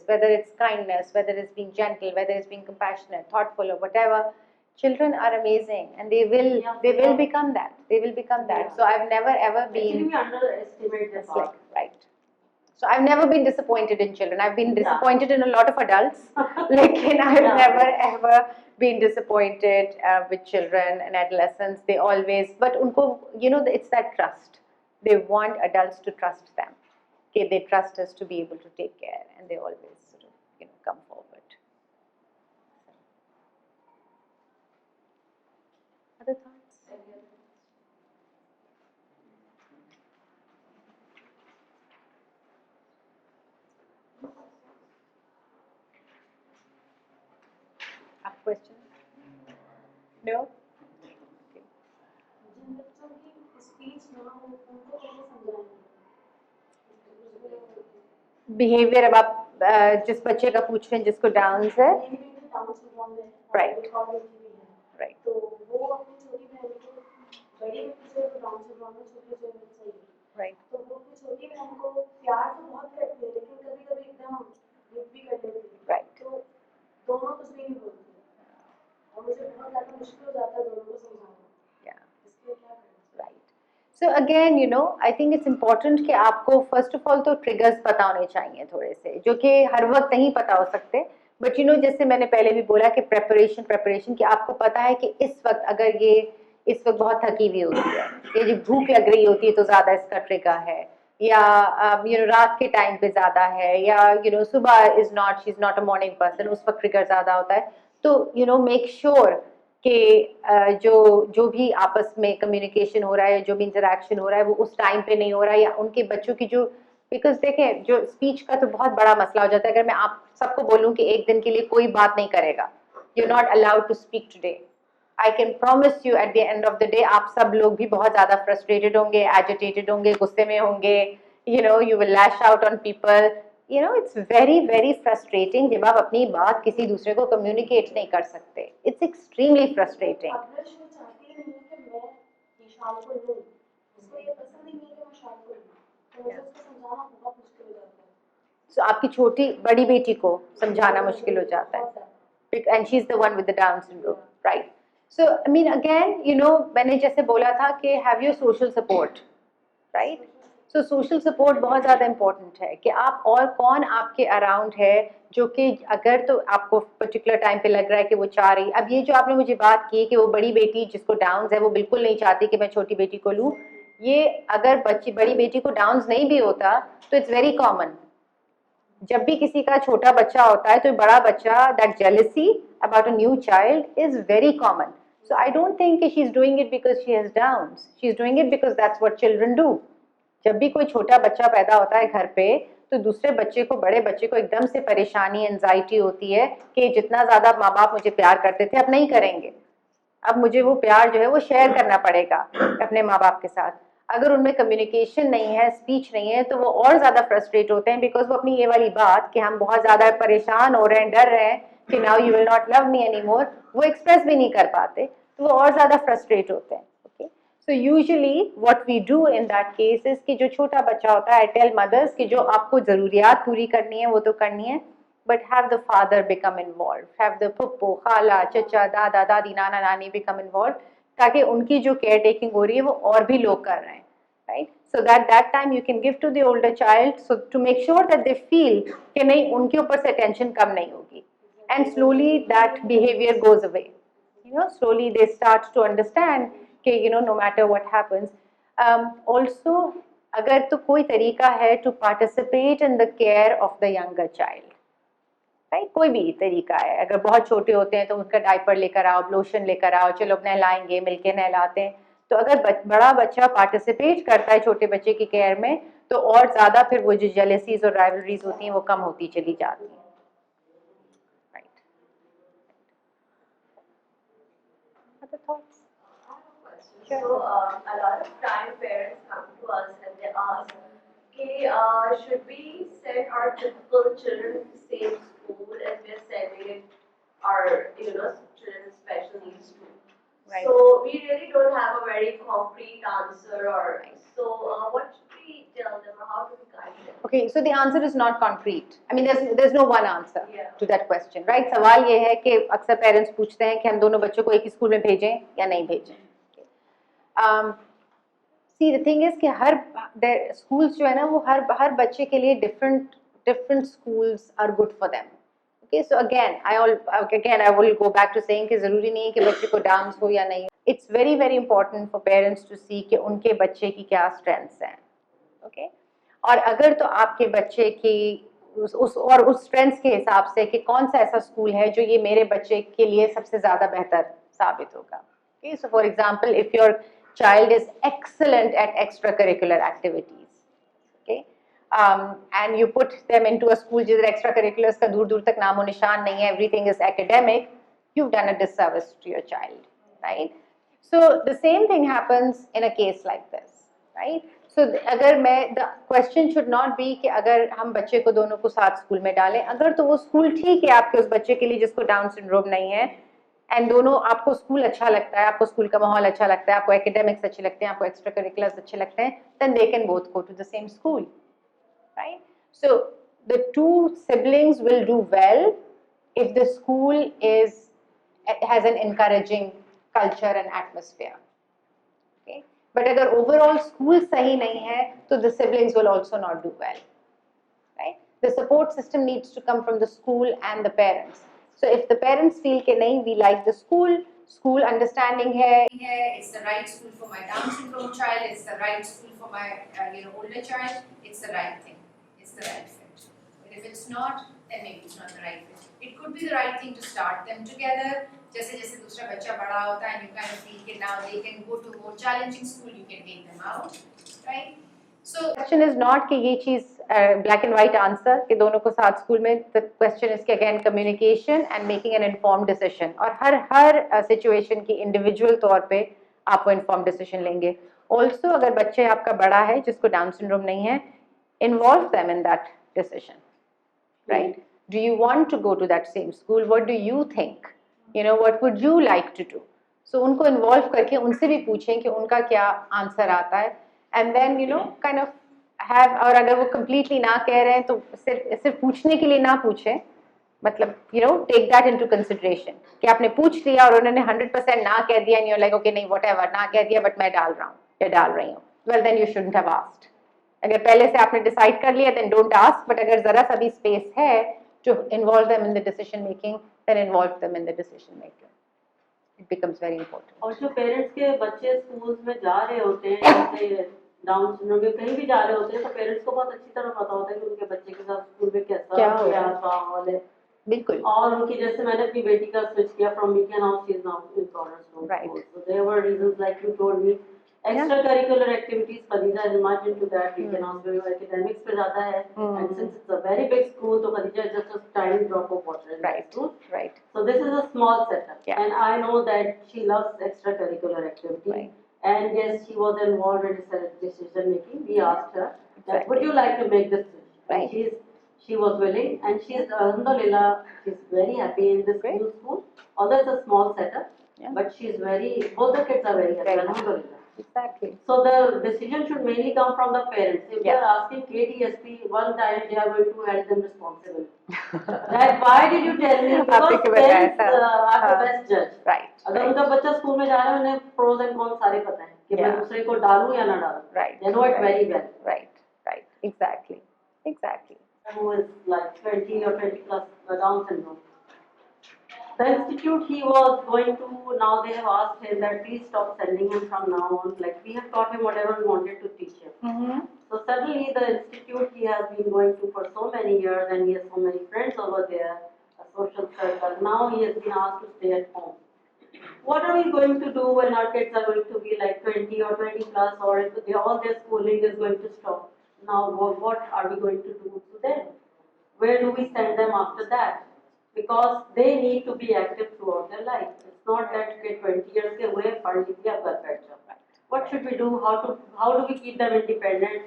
whether it's kindness, whether it's being gentle, whether it's being compassionate, thoughtful, or whatever. Children are amazing, and they will become that. They will become that. Yeah. So I've never ever Actually, been we underestimate the it's like, thought. right. So I've never been disappointed in children. I've been Yeah. disappointed in a lot of adults. Like, and I've Yeah. never ever been disappointed with children and adolescents. They always, but unko, you know, it's that trust. They want adults to trust them. Okay, they trust us to be able to take care, and they always sort of, you know, come forward. Other thoughts? Up question? No? जिन बच्चों की speech ना हो उनको कैसे समझाएंगे behaviour अब आप जिस बच्चे का पूछ रहे हैं जिसको डाउन्स है, मेरी बेटी डाउन सिंड्रोम है Right. और बेटी भी है राइट, तो वो अपनी छोटी बहन को बड़ी बेटी जो है डाउन सिंड्रोम है छोटी जो है सही है राइट, तो वो अपनी छोटी बहन को प्यार तो बहुत करती है लेकिन कभी कभी एकदम जिद भी कर लेती है राइट. तो दोनों कुछ भी नहीं बोलती है और मुझे बहुत ज़्यादा मुश्किल हो जाता है दोनों को समझाना या इसके लिए क्या करें right. So again, you know, I think it's important कि आपको फर्स्ट ऑफ ऑल तो ट्रिगर्स पता होने चाहिए थोड़े से, जो कि हर वक्त नहीं पता हो सकते. बट यू नो, जैसे मैंने पहले भी बोला कि प्रेपरेशन कि आपको पता है कि इस वक्त अगर ये इस वक्त बहुत थकी हुई होती है, ये जो भूख लग रही होती है तो ज़्यादा इसका ट्रिगर है, या यू नो रात के टाइम पे ज़्यादा है, या यू नो सुबह she is not a morning person, उस वक्त ट्रिगर ज़्यादा होता है. तो यू नो मेक श्योर कि जो भी आपस में कम्युनिकेशन हो रहा है, जो भी इंटरेक्शन हो रहा है, वो उस टाइम पे नहीं हो रहा है, या उनके बच्चों की जो, बिकॉज देखें जो स्पीच का तो बहुत बड़ा मसला हो जाता है. अगर मैं आप सबको बोलूं कि एक दिन के लिए कोई बात नहीं करेगा, you not allowed to speak today, I can promise you at the end of the day आप सब लोग भी बहुत ज़्यादा फ्रस्ट्रेटेड होंगे, एजिटेटेड होंगे, गुस्से में होंगे, you know you will lash out on people. You know it's very very frustrating जब आप अपनी बात किसी दूसरे को कम्युनिकेट नहीं कर सकते. It's extremely frustrating. अब्रश वो चाहती ही नहीं है कि मैं ये शाल को लूँ उसको ये पसंद ही नहीं है कि मैं शाल को लूँ तो मुझे उसको समझाना बहुत मुश्किल हो जाता है सो आपकी छोटी बड़ी बेटी को समझाना मुश्किल हो जाता है, बहुत ज़्यादा and she's the one with the Down syndrome, right? So I mean again, you know, मैंने जैसे बोला था कि have your social support, right? So social support बहुत ज़्यादा इम्पोर्टेंट है कि आप और कौन आपके अराउंड है जो कि अगर तो आपको पर्टिकुलर टाइम पे लग रहा है कि वो चाह रही, अब ये जो आपने मुझे बात की कि वो बड़ी बेटी जिसको डाउन्स है वो बिल्कुल नहीं चाहती कि मैं छोटी बेटी को लूँ, ये अगर बड़ी बेटी को डाउन्स नहीं भी होता तो इट्स वेरी कॉमन। जब भी किसी का छोटा बच्चा होता है तो बड़ा बच्चा, that jealousy about a new child is very common. So I don't think she's doing it because she has downs. She's doing it because that's what children do. जब भी कोई छोटा बच्चा पैदा होता है घर पे तो दूसरे बच्चे को, बड़े बच्चे को एकदम से परेशानी, एंजाइटी होती है कि जितना ज़्यादा माँ बाप मुझे प्यार करते थे अब नहीं करेंगे, अब मुझे वो प्यार जो है वो शेयर करना पड़ेगा अपने माँ बाप के साथ। अगर उनमें कम्युनिकेशन नहीं है, स्पीच नहीं है, तो वो और ज़्यादा फ्रस्ट्रेट होते हैं बिकॉज वो अपनी ये वाली बात कि हम बहुत ज़्यादा परेशान हो रहे हैं, डर रहे हैं कि now you will not love me any more, वो एक्सप्रेस भी नहीं कर पाते, तो वो और ज़्यादा फ्रस्ट्रेट होते हैं। Okay, so usually what we do in that case is कि जो छोटा बच्चा होता है, आई टेल मदर्स कि जो आपको ज़रूरियात पूरी करनी है वो तो करनी है, but have the father become involved, have the puppo, khala, chacha, dada, dadi, nana, nani become involved, ताकि उनकी जो केयर टेकिंग हो रही है वो और भी लोग कर रहे हैं, right? So that time you can give to the older child, so to make sure that they feel कि नहीं उनके ऊपर से टेंशन कम नहीं होगी, and slowly that behavior goes away. You know, slowly they start to understand कि you know no matter what happens. Also, अगर तो कोई तरीका है to participate in the care of the younger child. Right, कोई भी तरीका है, अगर बहुत छोटे होते हैं तो उनका डायपर लेकर आओ, लोशन लेकर आओ, चलो नहलाएंगे, मिलके नहलाते हैं, तो अगर बड़ा बच्चा पार्टिसिपेट करता है छोटे बच्चे की केयर में तो और ज़्यादा फिर वो जो जेलेसीज और राइवलरीज होती हैं वो कम होती चली जाती हैं। Right, other thoughts? So, a lot of time parents come to us and they ask, okay, should we send our typical children to the same school as we're sending it our, children with special needs to? Right. So, we really don't have a very concrete answer or, so what should we tell them or how do we guide them? Okay, so the answer is not concrete. I mean, there's no one answer Yeah. to that question, right? सवाल ये है कि अक्सर parents पूछते हैं कि हम दोनों बच्चों को एक ही स्कूल में भेजें या नहीं भेजें। See, the thing is कि हर schools जो है ना वो हर बच्चे के लिए different schools are good for them. Okay, so again I will go back to saying कि ज़रूरी नहीं है कि बच्चे को डांस हो या नहीं। It's very very important for parents to see कि उनके बच्चे की क्या strengths हैं, okay? और अगर तो आपके बच्चे की उस strengths के हिसाब से कि कौन सा ऐसा स्कूल है जो ये मेरे बच्चे के लिए सबसे ज़्यादा बेहतर साबित होगा। Okay, so for example, if your child is excellent at extracurricular activities, okay, and you put them into a school जिधर extracurriculars का दूर दूर तक नामो निशान नहीं है, everything is academic, you've done a disservice to your child, right? So the same thing happens in a case like this, right? So अगर the question should not be कि अगर हम बच्चे को दोनों को साथ स्कूल में डालें, अगर तो वो स्कूल ठीक है आपके उस बच्चे के लिए जिसको डाउन सिंड्रोम नहीं है, एंड दोनों आपको स्कूल अच्छा लगता है, आपको स्कूल का माहौल अच्छा लगता है, आपको एकेडमिक्स अच्छे लगते हैं, आपको एक्स्ट्रा करिकुलर्स अच्छे लगते हैं, then they can both go to the same school, right? So the two siblings will do well if the school has an encouraging culture and atmosphere, okay? But अगर overall school सही नहीं है तो the siblings will also not do well, right? The support system needs to come from the school and the parents. So if the parents feel कि नहीं, we like the school understanding है, it's the right school for my Down syndrome child, it's the right school for my older child, it's the right thing, it's the right fit. But if it's not, then maybe it's not the right fit. It could be the right thing to start them together. जैसे जैसे दूसरा बच्चा बड़ा होता है, and you kind of feel कि now they can go to more challenging school, you can take them out, right? So question is not कि ये चीज़ black and white answer कि दोनों को साथ स्कूल में, the question is कि again communication and making an informed decision, और हर situation की individual तौर पे आप वो informed decision लेंगे. Also अगर बच्चे आपका बड़ा है जिसको डाउन सिंड्रोम नहीं है, involve them in that decision, right? Do you want to go to that same school? What do you think? What would you like to do? So उनको involve करके उनसे भी पूछें कि उनका क्या आंसर आता है, and then kind of have, और अगर वो completely ना कह रहे हैं तो सिर्फ पूछने के लिए ना पूछें, मतलब take that into consideration कि आपने पूछ लिया और उन्होंने 100% ना कह दिया and you're like okay नहीं whatever, ना कह दिया but मैं डाल रहा हूँ या डाल रही हूँ, well then you shouldn't have asked, अगर पहले से आपने डिसाइड कर लिया then don't ask, but अगर जरा सा भी स्पेस है to involve them in the decision making, then involve them in the decision making. It becomes very important. और जो पेरेंट्स के बच्चे स्कूल्स में जा रहे होते हैं, जैसे डाउन सिंड्रोम में कहीं भी जा रहे होते हैं, तो पेरेंट्स को बहुत अच्छी तरह पता होता है कि उनके बच्चे के साथ स्कूल में कैसा क्या हो क्या रहा है। माहौल है। बिल्कुल। और उनकी जैसे मैंने अपनी बेटी का स्विच किया from Weekend House, she is now in Cornerstone Right. School, so there were reasons like you told me, extra curricular activities Khadija is much into that Weekend House में एकेडमिक्स पे ज्यादा है, and since it's a very big school तो Khadija is just a tiny drop of water in that school. Right. So this is a small setup, Yeah. and I know that she loves extracurricular activities. Right. And yes, she was involved in decision making. We asked her that Exactly. would you like to make this decision? Right. And she was willing, and she's alhamdulillah, she's very happy in this Great. new school. Although it's a small setup, Yeah. but she's both the kids are very happy. Very happy. Alhamdulillah. Exactly. So the decision should mainly come from the parents. If Yeah. they are asking KDSP, one time they are going to hold them responsible. That why did you tell me? Because आपने क्यों बताया parents था? are the हाँ. best judge. Right. अगर Right. उनका बच्चा school में जा रहा है, उन्हें प्रोज एंड कॉन्स सारे पता है कि मैं Yeah. दूसरे को डालूं या ना डालूं. Right. They know it Right. very well. Right. Right. Exactly. Exactly. Who is like 20 or 20 plus Down syndrome. The institute he was going to, now they have asked him that please stop sending him from now on. Like we have taught him whatever we wanted to teach him. Mm-hmm. So suddenly the institute he has been going to for so many years, and he has so many friends over there, a social circle. Now he has been asked to stay at home. What are we going to do when our kids are going to be like 20 or 20 plus, or if all their schooling is going to stop? Now what are we going to do to them? Where do we send them after that? Because they need to be active throughout their life. It's not that they 20 years के हुए पढ़ लीजिए अब घर बैठ जाओ. What should we do? How do we keep them independent?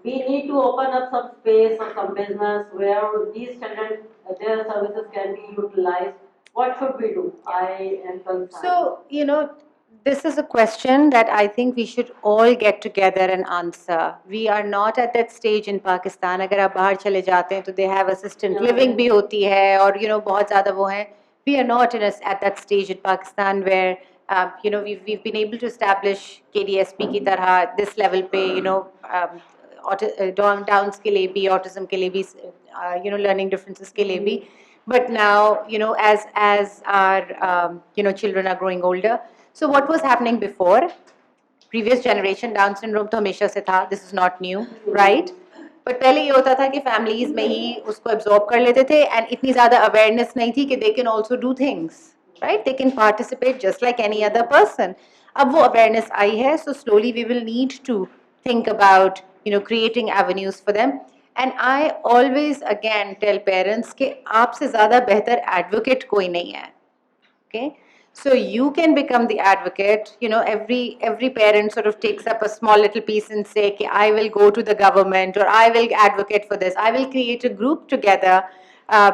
We need to open up some space or some business where these children, their services can be utilized. What should we do? I am concerned. So, this is a question that I think we should all get together and answer. We are not at that stage in Pakistan. अगर आप बाहर चले जाते हैं तो they have assistant Yeah. living भी होती है और बहुत ज़्यादा वो हैं. We are not at that stage in Pakistan where we've been able to establish KDSP की तरह this level पे Downs के लिए भी, autism के लिए भी, learning differences के लिए भी. But now, as our children are growing older, so what was happening before? Previous generation Down syndrome तो हमेशा से था. This is not new, right? But पहले ये होता था कि families में ही उसको absorb कर लेते थे, and इतनी ज़्यादा awareness नहीं थी कि they can also do things, right? They can participate just like any other person. अब वो awareness आई है, so slowly we will need to think about creating avenues for them. And I always again tell parents कि आपसे ज़्यादा बेहतर advocate कोई नहीं है, okay? So you can become the advocate. Every parent sort of takes up a small little piece and say, okay, I will go to the government, or I will advocate for this. I will create a group together.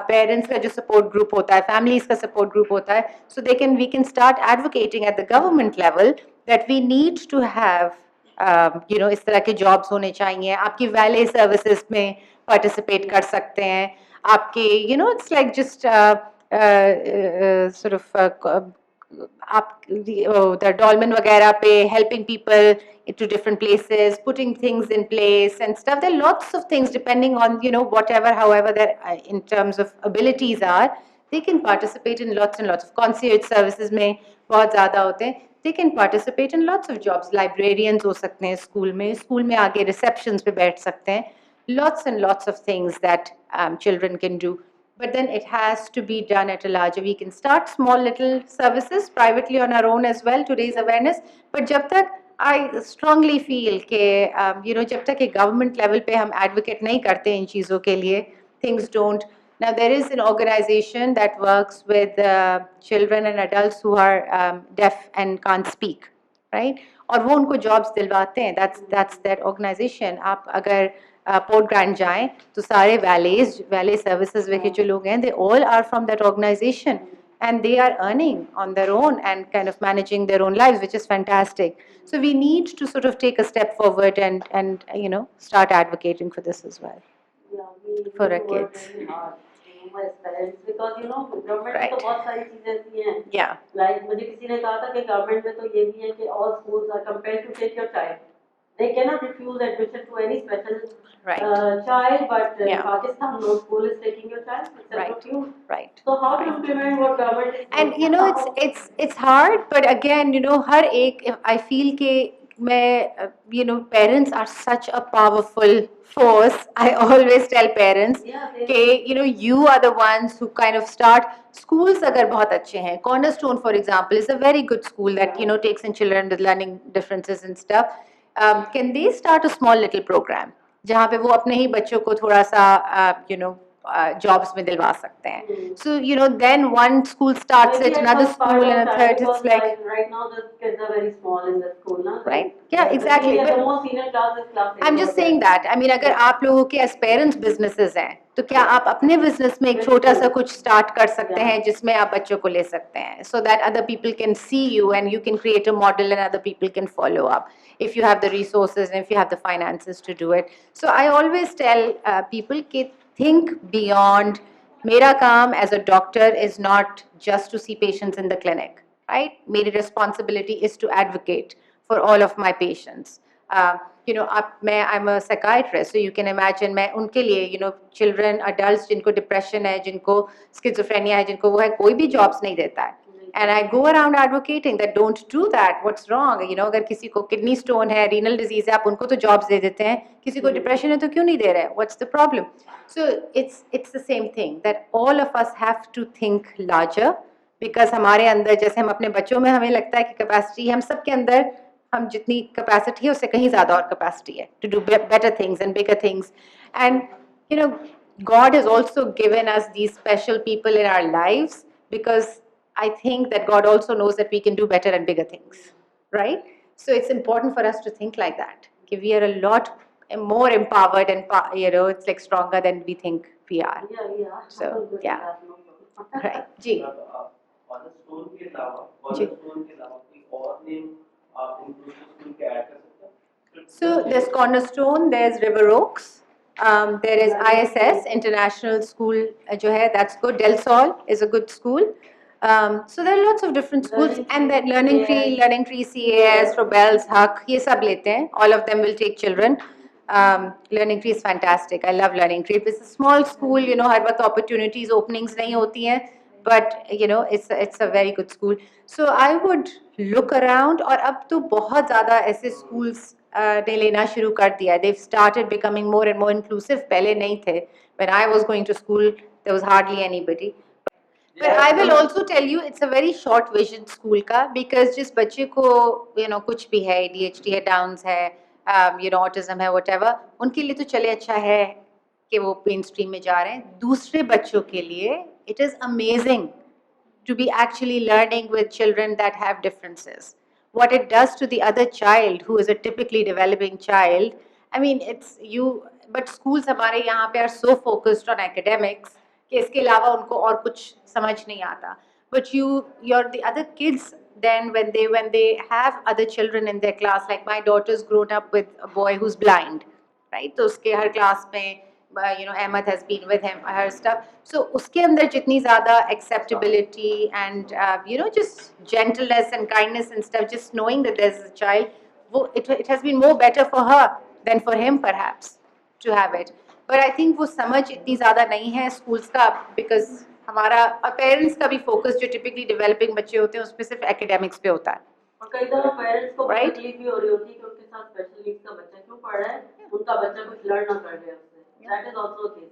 Parents का जो support group होता है, families का support group होता है, so we can start advocating at the government level that we need to have इस तरह के jobs होने चाहिए. आपकी valet services में participate कर सकते हैं. आपके it's like just sort of आप the dolmen वगैरह पे helping people into different places, putting things in place and stuff. There are lots of things depending on however their in terms of abilities are. They can participate in lots and lots of concierge services में बहुत ज़्यादा होते हैं. They can participate in lots of jobs. Librarians हो सकते हैं school में आगे receptions पे बैठ सकते हैं. Lots and lots of things that children can do. But then it has to be done at a larger. We can start small little services privately on our own as well to raise awareness. But जब तक I strongly feel कि जब तक कि government level पे हम advocate नहीं करते इन चीज़ों के लिए, things don't. Now there is an organization that works with children and adults who are deaf and can't speak, right? और वो उनको jobs दिलवाते हैं. That's that organization. आप अगर पोर्ट ग्रैंड जाएं तो सारे valet services के जो लोग हैं, they all are from that organization and they are earning on their own and kind of managing their own lives, which is fantastic. So we need to sort of take a step forward and start advocating for this as well. Yeah, we For need our to work kids. very hard, as parents, because government में Right. तो बहुत सारी चीजें ऐसी हैं. Yeah. Like मुझे किसी ने कहा था कि government में तो ये भी है कि all schools are compelled to take your child. They cannot refuse admission to any special Right. child, but in Yeah. Pakistan, no school is taking your child except Right. of you. Right. So how to Right. implement what government is And doing? you know it's hard, but again you know हर एक I feel कि मैं you know parents are such a powerful force. I always tell parents Yeah, they- कि you know you are the ones who kind of start. Schools अगर बहुत अच्छे हैं, Cornerstone for example is a very good school that you know takes in children with learning differences and stuff. Can they start a small little program जहाँ पे वो अपने ही बच्चों को थोड़ा सा you know jobs में दिलवा सकते हैं. So you know then one school starts Maybe it, at another some part school of and a time, third. because It's like right now the kids are very small in the school, na? Right. Yeah, exactly. The But most senior class is class 8 I'm just or saying 10. that. I mean, अगर आप लोगों के as parents businesses हैं, तो क्या आप अपने business में एक छोटा सा कुछ start कर सकते हैं जिसमें आप बच्चों को ले सकते हैं, so that other people can see you and you can create a model and other people can follow up if you have the resources and if you have the finances to do it. So I always tell people कि think beyond. मेरा काम as a doctor is not just to see patients in the clinic, right? मेरी responsibility is to advocate for all of my patients. You know, I'm a psychiatrist, so you can imagine मैं उनके लिए, you know, children, adults जिनको depression है, जिनको schizophrenia है, जिनको वो है, कोई भी jobs नहीं देता है. And I go around advocating that don't do that. What's wrong? You know, अगर किसी को kidney stone है, renal disease है, आप उनको तो jobs दे देते हैं. किसी को depression है तो क्यों नहीं दे रहे? What's the problem? So it's the same thing that all of us have to think larger, because हमारे अंदर जैसे हम अपने बच्चों में हमें लगता है कि capacity हम सबके अंदर हम जितनी capacity है उससे कहीं ज़्यादा और capacity है to do better things and bigger things. And you know, God has also given us these special people in our lives, because I think that God also knows that we can do better and bigger things, right? So it's important for us to think like that. Okay, we are a lot more empowered and you know, it's like stronger than we think we are. Yeah. So, Good, yeah. no problem. Right. Ji. Cornerstone के अलावा जी. Cornerstone के अलावा कोई और name आप inclusive school के add कर सकते हैं? So there's Cornerstone, there's River Oaks, there is ISS International School जो है, that's good. Del Sol is a good school. So there are lots of different schools, and that Learning Tree, CAS, Robels, Huck, ये सब लेते हैं. All of them will take children. Learning Tree is fantastic. I love Learning Tree. It's a small school, you know, हर वक्त opportunities, openings नहीं होती हैं, but you know, it's a very good school. So I would look around, और अब तो बहुत ज़्यादा ऐसे schools ने लेना शुरू कर दिया. They've started becoming more and more inclusive. पहले नहीं थे. When I was going to school, there was hardly anybody. But I will also tell you, it's a very short vision school का, because जिस बच्चे को you know कुछ भी है, ADHD है, Downs है, you know autism है, whatever, उनके लिए तो चले अच्छा है कि वो mainstream में जा रहे हैं. दूसरे बच्चों के लिए it is amazing to be actually learning with children that have differences. What it does to the other child who is a typically developing child, I mean, it's you, but schools हमारे यहाँ पे are so focused on academics कि इसके अलावा उनको और कुछ समझ नहीं आता. But the other kids then when they have other children in their class, like my daughter's grown up with a boy who's blind, right? तो उसके हर class में you know, Ahmed has been with him, her stuff. So उसके अंदर जितनी ज़्यादा acceptability and you know, just gentleness and kindness and stuff, just knowing that there's a child, it has been more better for her than for him perhaps to have it. But I think वो समझ इतनी ज़्यादा नहीं है schools का, because हमारा parents का भी फोकस जो टिपिकली डेवलपिंग बच्चे होते हैं उसमें सिर्फ एकेडमिक्स पे होता है. और कई दफा पेरेंट्स को Right. तकलीफ भी हो रही होती है कि उनके साथ स्पेशल नीड्स का बच्चा क्यों पढ़ रहा है, उनका बच्चा कुछ लर्न ना कर ले उससे. That is also a case.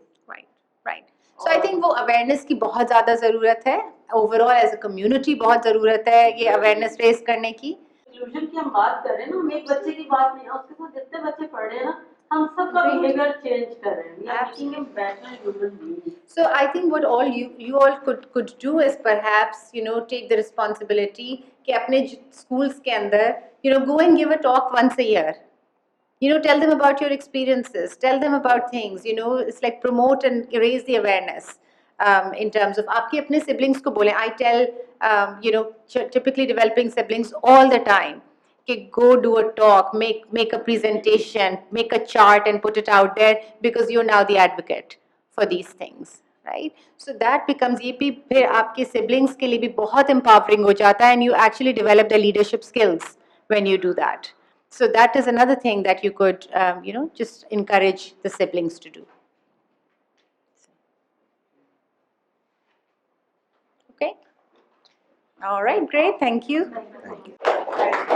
Right. So I think वो अवेयरनेस की बहुत ज़्यादा ज़रूरत है. ओवरऑल एज अ कम्युनिटी बहुत ज़रूरत है ये अवेयरनेस रेज करने की. इंक्लूजन की हम बात कर रहे हैं ना, हम एक बच्चे की बात नहीं, उसके साथ जितने बच्चे पढ़ रहे हैं ना, हम सबका बिहेवियर चेंज कर रहे हैं. We are making him better human beings. So I think what all you all could do is perhaps, you know, take the responsibility कि अपने schools के अंदर, you know, go and give a talk once a year. You know, tell them about your experiences, tell them about things, you know, it's like promote and raise the awareness in terms of आपके अपने siblings को बोलें. I tell, you know, typically developing siblings all the time, कि go do a talk, make a presentation, make a chart and put it out there, because you're now the advocate for these things, right? So that becomes, ये भी फिर आपके siblings के लिए भी बहुत empowering हो जाता है, and you actually develop the leadership skills when you do that. So that is another thing that you could, just encourage the siblings to do. Okay? All right, great, thank you. Thank you.